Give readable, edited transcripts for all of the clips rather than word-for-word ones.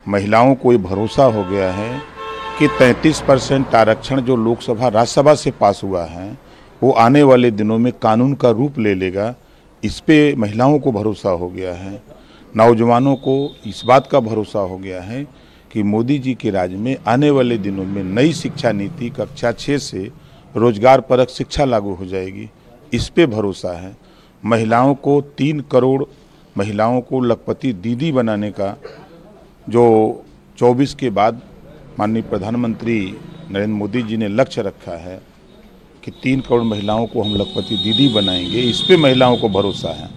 महिलाओं को ये भरोसा हो गया है कि 33% आरक्षण जो लोकसभा राज्यसभा से पास हुआ है वो आने वाले दिनों में कानून का रूप ले लेगा। इस पे महिलाओं को भरोसा हो गया है, नौजवानों को इस बात का भरोसा हो गया है कि मोदी जी के राज में आने वाले दिनों में नई शिक्षा नीति कक्षा 6 से रोजगार परक शिक्षा लागू हो जाएगी। इस पे भरोसा है। महिलाओं को 3 करोड़ महिलाओं को लखपति दीदी बनाने का जो 24 के बाद माननीय प्रधानमंत्री नरेंद्र मोदी जी ने लक्ष्य रखा है कि 3 करोड़ महिलाओं को हम लखपति दीदी बनाएंगे, इस पे महिलाओं को भरोसा है।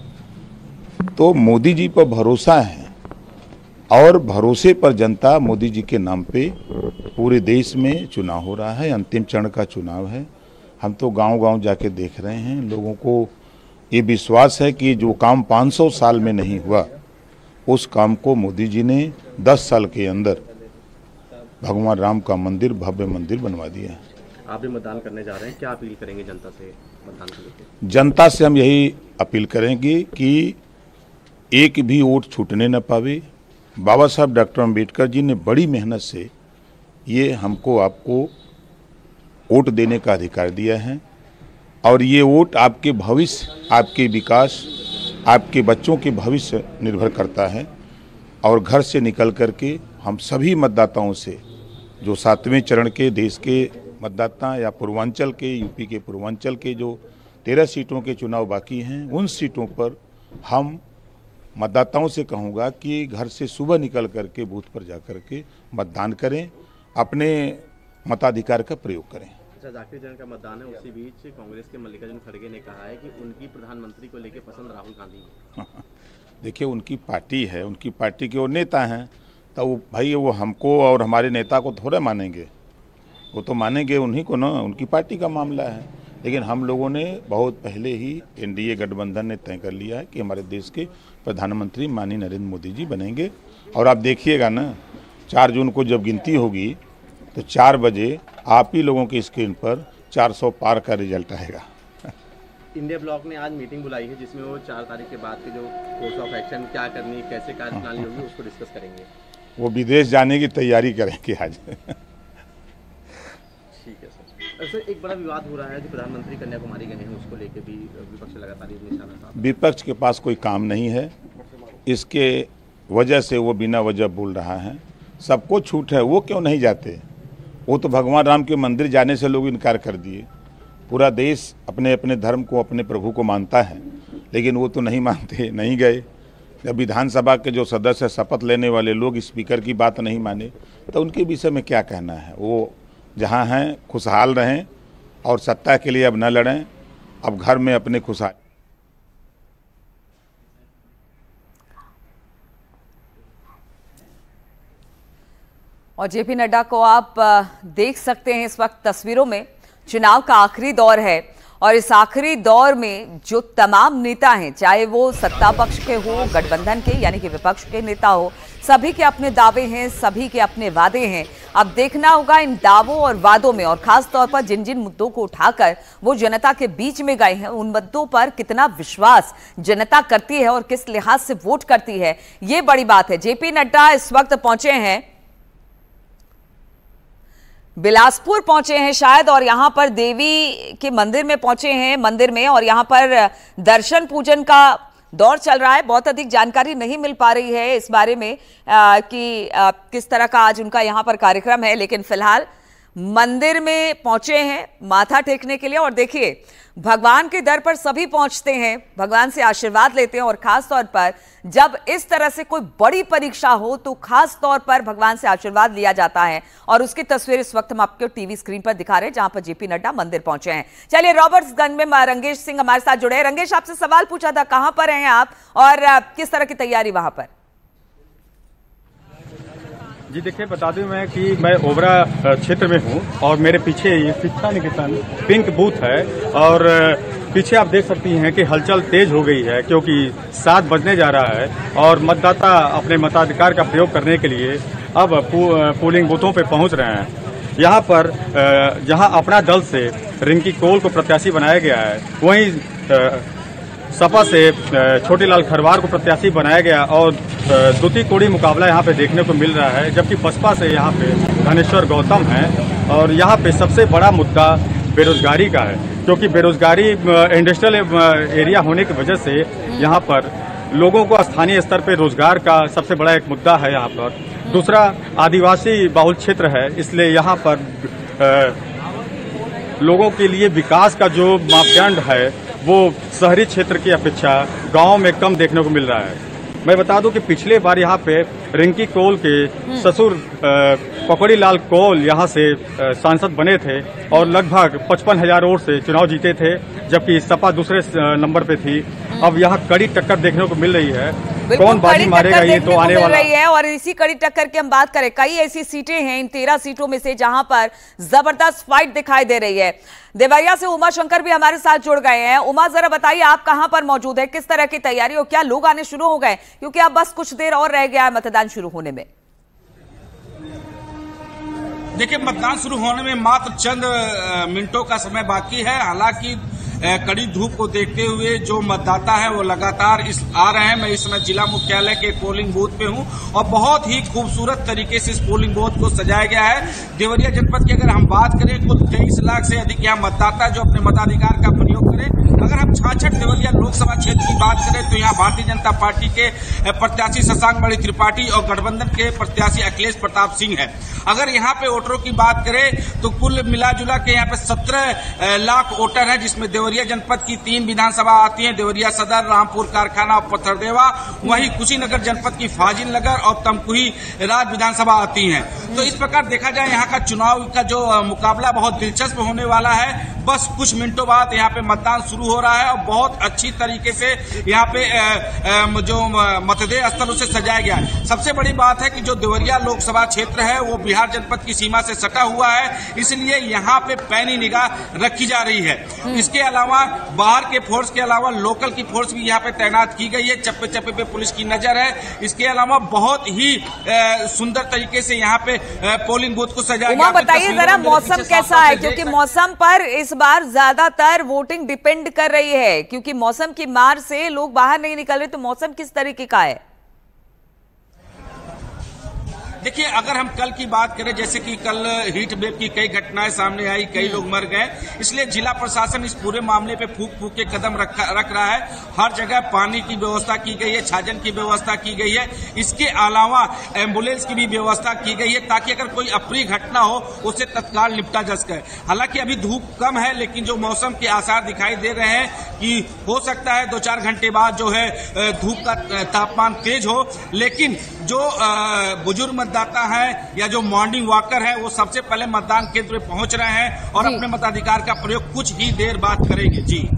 तो मोदी जी पर भरोसा है और भरोसे पर जनता मोदी जी के नाम पे पूरे देश में चुनाव हो रहा है। अंतिम चरण का चुनाव है। हम तो गांव-गांव जाके देख रहे हैं। लोगों को ये विश्वास है कि जो काम 500 साल में नहीं हुआ उस काम को मोदी जी ने 10 साल के अंदर भगवान राम का मंदिर, भव्य मंदिर बनवा दिया है। आप भी मतदान करने जा रहे हैं, क्या अपील करेंगे जनता से मतदान को लेकर? जनता से हम यही अपील करेंगे कि एक भी वोट छूटने न पावे। बाबा साहब डॉक्टर अम्बेडकर जी ने बड़ी मेहनत से ये हमको आपको वोट देने का अधिकार दिया है और ये वोट आपके भविष्य, आपके विकास, आपके बच्चों के भविष्य निर्भर करता है। और घर से निकल करके हम सभी मतदाताओं से जो 7वें चरण के देश के मतदाता या पूर्वांचल के, यूपी के पूर्वांचल के जो 13 सीटों के चुनाव बाकी हैं, उन सीटों पर हम मतदाताओं से कहूँगा कि घर से सुबह निकल करके बूथ पर जा करके मतदान करें, अपने मताधिकार का प्रयोग करें। अच्छा, आखिरी चरण का मतदान है, उसी बीच कांग्रेस के मल्लिकार्जुन खड़गे ने कहा है कि उनकी प्रधानमंत्री को लेकर पसंद राहुल गांधी है। देखिए, उनकी पार्टी है, उनकी पार्टी के वो नेता हैं, तो वो भाई वो हमको और हमारे नेता को थोड़े मानेंगे, वो तो मानेंगे उन्हीं को ना, उनकी पार्टी का मामला है। लेकिन हम लोगों ने बहुत पहले ही एनडीए गठबंधन ने तय कर लिया है कि हमारे देश के प्रधानमंत्री माननीय नरेंद्र मोदी जी बनेंगे। और आप देखिएगा ना, 4 जून को जब गिनती होगी तो 4 बजे आप ही लोगों की स्क्रीन पर 400 पार का रिजल्ट आएगा। इंडिया ब्लॉक ने आज मीटिंग बुलाई है जिसमें वो 4 तारीख के बाद के जो कोर्स ऑफ एक्शन क्या करनी, कैसे कार्यप्रणाली होगी, उसको डिस्कस करेंगे। वो विदेश जाने की तैयारी करेंगे आज। ठीक है सर। सर, एक बड़ा विवाद हो रहा है जो प्रधानमंत्री कन्याकुमारी गए हैं, उसको लेकर भी विपक्ष लगातार निशाना साधा। विपक्ष के पास कोई काम नहीं है, इसके वजह से वो बिना वजह बोल रहा है। सबको छूट है, वो क्यों नहीं जाते? वो तो भगवान राम के मंदिर जाने से लोग इनकार कर दिए। पूरा देश अपने अपने धर्म को, अपने प्रभु को मानता है, लेकिन वो तो नहीं मानते, नहीं गए। जब विधानसभा के जो सदस्य शपथ लेने वाले लोग स्पीकर की बात नहीं माने तो उनके विषय में क्या कहना है? वो जहाँ हैं खुशहाल रहें और सत्ता के लिए अब न लड़ें, अब घर में अपने खुशहाल। और जेपी नड्डा को आप देख सकते हैं इस वक्त तस्वीरों में। चुनाव का आखिरी दौर है और इस आखिरी दौर में जो तमाम नेता हैं, चाहे वो सत्ता पक्ष के हो, गठबंधन के यानी कि विपक्ष के नेता हो, सभी के अपने दावे हैं, सभी के अपने वादे हैं। अब देखना होगा इन दावों और वादों में, और खास तौर पर जिन जिन मुद्दों को उठाकर वो जनता के बीच में गए हैं, उन मुद्दों पर कितना विश्वास जनता करती है और किस लिहाज से वोट करती है, ये बड़ी बात है। जेपी नड्डा इस वक्त पहुंचे हैं, बिलासपुर पहुंचे हैं शायद, और यहां पर देवी के मंदिर में पहुंचे हैं, मंदिर में, और यहां पर दर्शन पूजन का दौर चल रहा है। बहुत अधिक जानकारी नहीं मिल पा रही है इस बारे में कि किस तरह का आज उनका यहां पर कार्यक्रम है, लेकिन फिलहाल मंदिर में पहुंचे हैं माथा टेकने के लिए। और देखिए, भगवान के दर पर सभी पहुंचते हैं, भगवान से आशीर्वाद लेते हैं, और खास तौर पर जब इस तरह से कोई बड़ी परीक्षा हो तो खास तौर पर भगवान से आशीर्वाद लिया जाता है। और उसकी तस्वीर इस वक्त हम आपको टीवी स्क्रीन पर दिखा रहे हैं, जहां पर जेपी नड्डा मंदिर पहुंचे हैं। चलिए, रॉबर्ट्सगंज में रंगेश सिंह हमारे साथ जुड़े हैं। रंगेश, आपसे सवाल पूछा था, कहां पर हैं आप और किस तरह की तैयारी वहां पर? जी देखिए, बता दूं मैं कि मैं ओबरा क्षेत्र में हूं और मेरे पीछे ये शिक्षा निकेतन पिंक बूथ है और पीछे आप देख सकती हैं कि हलचल तेज हो गई है क्योंकि 7 बजने जा रहा है और मतदाता अपने मताधिकार का प्रयोग करने के लिए अब पोलिंग बूथों पे पहुंच रहे हैं। यहाँ पर जहाँ अपना दल से रिंकी कौल को प्रत्याशी बनाया गया है, वहीं सपा से छोटेलाल खरवार को प्रत्याशी बनाया गया और द्वितीय कोड़ी मुकाबला यहाँ पे देखने को मिल रहा है, जबकि बसपा से यहाँ पे धनेश्वर गौतम है। और यहाँ पे सबसे बड़ा मुद्दा बेरोजगारी का है, क्योंकि बेरोजगारी इंडस्ट्रियल एरिया होने की वजह से यहाँ पर लोगों को स्थानीय स्तर पर रोजगार का सबसे बड़ा एक मुद्दा है यहाँ पर। दूसरा, आदिवासी बहुल क्षेत्र है, इसलिए यहाँ पर लोगों के लिए विकास का जो मापदंड है वो शहरी क्षेत्र की अपेक्षा गांव में कम देखने को मिल रहा है। मैं बता दूं कि पिछले बार यहाँ पे रिंकी कौल के ससुर पकड़ीलाल कौल यहाँ से सांसद बने थे और लगभग 55,000 वोट से चुनाव जीते थे, जबकि सपा दूसरे नंबर पे थी। अब यहाँ कड़ी टक्कर देखने को मिल रही है, कौन बाजी मारेगा ये तो आने वाला है। और इसी कड़ी टक्कर की हम बात करें, कई ऐसी सीटें हैं इन 13 सीटों में से जहां पर जबरदस्त फाइट दिखाई दे रही है। देवरिया से उमा शंकर भी हमारे साथ जुड़ गए हैं। उमा, जरा बताइए आप कहां पर मौजूद है, किस तरह की तैयारी और क्या लोग आने शुरू हो गए, क्योंकि अब बस कुछ देर और रह गया है मतदान शुरू होने में। देखिए, मतदान शुरू होने में मात्र चंद मिनटों का समय बाकी है। हालांकि कड़ी धूप को देखते हुए जो मतदाता है वो लगातार आ रहे हैं। मैं इस समय जिला मुख्यालय के पोलिंग बूथ पे हूं और बहुत ही खूबसूरत तरीके से इस पोलिंग बूथ को सजाया गया है। देवरिया जनपद की अगर हम बात करें तो 23 लाख से अधिक यहाँ मतदाता जो अपने मताधिकार का प्रयोग करें। अगर हम छाछठ देवरिया लोकसभा क्षेत्र की बात करें तो यहाँ भारतीय जनता पार्टी के प्रत्याशी शशांक मणि त्रिपाठी और गठबंधन के प्रत्याशी अखिलेश प्रताप सिंह है। अगर यहाँ पे वोटरों की बात करें तो कुल मिलाजुला के यहाँ पे 17 लाख वोटर है, जिसमें देवरिया जनपद की 3 विधानसभा आती हैं, देवरिया सदर, रामपुर कारखाना और पथरदेवा। वहीं कुशीनगर जनपद की फाजिल नगर और तमकुही राज विधानसभा आती हैं। तो इस प्रकार देखा जाए यहाँ का चुनाव का जो मुकाबला बहुत दिलचस्प होने वाला है। बस कुछ मिनटों बाद यहाँ पे मतदान शुरू हो रहा है और बहुत अच्छी तरीके से यहाँ पे जो मतदेय स्थल उसे सजाया गया है। सबसे बड़ी बात है कि जो देवरिया लोकसभा क्षेत्र है वो बिहार जनपद की सीमा से सटा हुआ है, इसलिए यहाँ पे पैनी निगाह रखी जा रही है। इसके अलावा बाहर के फोर्स के अलावा लोकल की फोर्स भी यहाँ पे तैनात की गई है, चप्पे चप्पे पे पुलिस की नजर है। इसके अलावा बहुत ही सुंदर तरीके से यहाँ पे पोलिंग बूथ को सजाया गया। बताइए जरा मौसम कैसा है, क्योंकि मौसम पर इस बार ज्यादातर वोटिंग डिपेंड कर रही है, क्योंकि मौसम की मार से लोग बाहर नहीं निकल रहे। तो मौसम किस तरीके का है? देखिए, अगर हम कल की बात करें, जैसे कि कल हीट वेव की कई घटनाएं सामने आई, कई लोग मर गए, इसलिए जिला प्रशासन इस पूरे मामले पे फूंक फूंक के कदम रख रहा है। हर जगह पानी की व्यवस्था की गई है, छाजन की व्यवस्था की गई है। इसके अलावा एम्बुलेंस की भी व्यवस्था की गई है, ताकि अगर कोई अप्रिय घटना हो उसे तत्काल निपटा जा सके। हालांकि अभी धूप कम है, लेकिन जो मौसम के आसार दिखाई दे रहे हैं कि हो सकता है 2-4 घंटे बाद जो है धूप का तापमान तेज हो। लेकिन जो बुजुर्ग मतदाता है या जो मॉर्निंग वॉकर है वो सबसे पहले मतदान केंद्र पे पहुंच रहे हैं और अपने मताधिकार का प्रयोग कुछ ही देर बाद करेंगे। जी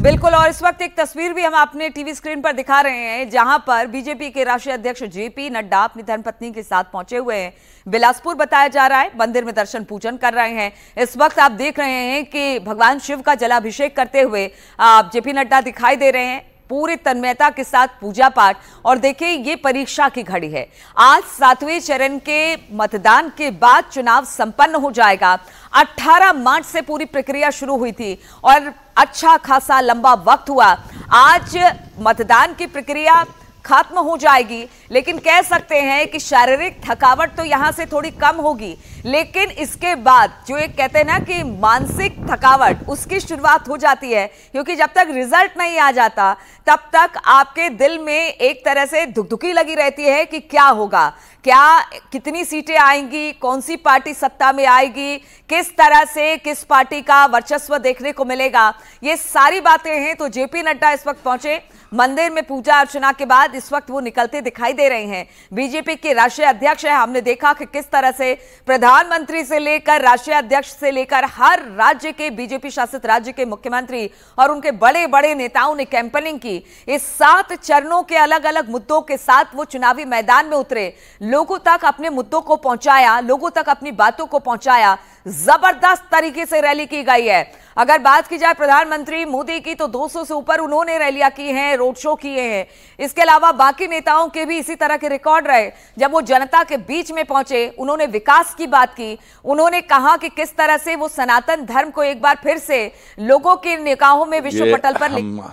बिल्कुल। और इस वक्त एक तस्वीर भी हम अपने टीवी स्क्रीन पर दिखा रहे हैं, जहां पर बीजेपी के राष्ट्रीय अध्यक्ष जेपी नड्डा अपनी धर्मपत्नी के साथ पहुंचे हुए हैं। बिलासपुर बताया जा रहा है, मंदिर में दर्शन पूजन कर रहे हैं। इस वक्त आप देख रहे हैं कि भगवान शिव का जलाभिषेक करते हुए जेपी नड्डा दिखाई दे रहे हैं, पूरी तन्मयता के साथ पूजा पाठ। और देखिए, ये परीक्षा की घड़ी है। आज 7वें चरण के मतदान के बाद चुनाव संपन्न हो जाएगा। 18 मार्च से पूरी प्रक्रिया शुरू हुई थी और अच्छा खासा लंबा वक्त हुआ। आज मतदान की प्रक्रिया खत्म हो जाएगी, लेकिन कह सकते हैं कि शारीरिक थकावट तो यहां से थोड़ी कम होगी, लेकिन इसके बाद जो एक कहते हैं ना कि मानसिक थकावट, उसकी शुरुआत हो जाती है। क्योंकि जब तक रिजल्ट नहीं आ जाता तब तक आपके दिल में एक तरह से धुकधुकी लगी रहती है कि क्या होगा, क्या कितनी सीटें आएंगी, कौन सी पार्टी सत्ता में आएगी, किस तरह से किस पार्टी का वर्चस्व देखने को मिलेगा। ये सारी बातें हैं। तो जेपी नड्डा इस वक्त पहुंचे मंदिर में, पूजा अर्चना के बाद इस वक्त वो निकलते दिखाई दे रहे हैं। बीजेपी के राष्ट्रीय अध्यक्ष है। हमने देखा कि किस तरह से प्रधानमंत्री से लेकर राष्ट्रीय अध्यक्ष से लेकर हर राज्य के बीजेपी शासित राज्य के मुख्यमंत्री और उनके बड़े बड़े नेताओं ने कैंपेनिंग की। इस 7 चरणों के अलग अलग मुद्दों के साथ वो चुनावी मैदान में उतरे, लोगों तक अपने मुद्दों को पहुंचाया, लोगों तक अपनी बातों को पहुंचाया। जबरदस्त तरीके से रैली की गई है। अगर बात की जाए प्रधानमंत्री मोदी की, तो 200 से ऊपर उन्होंने रैलियां की हैं, रोड शो किए हैं। इसके अलावा बाकी नेताओं के भी इसी तरह के रिकॉर्ड रहे। जब वो जनता के बीच में पहुंचे, उन्होंने विकास की बात की, उन्होंने कहा कि किस तरह से वो सनातन धर्म को एक बार फिर से लोगों की निगाहों में विश्व पटल पर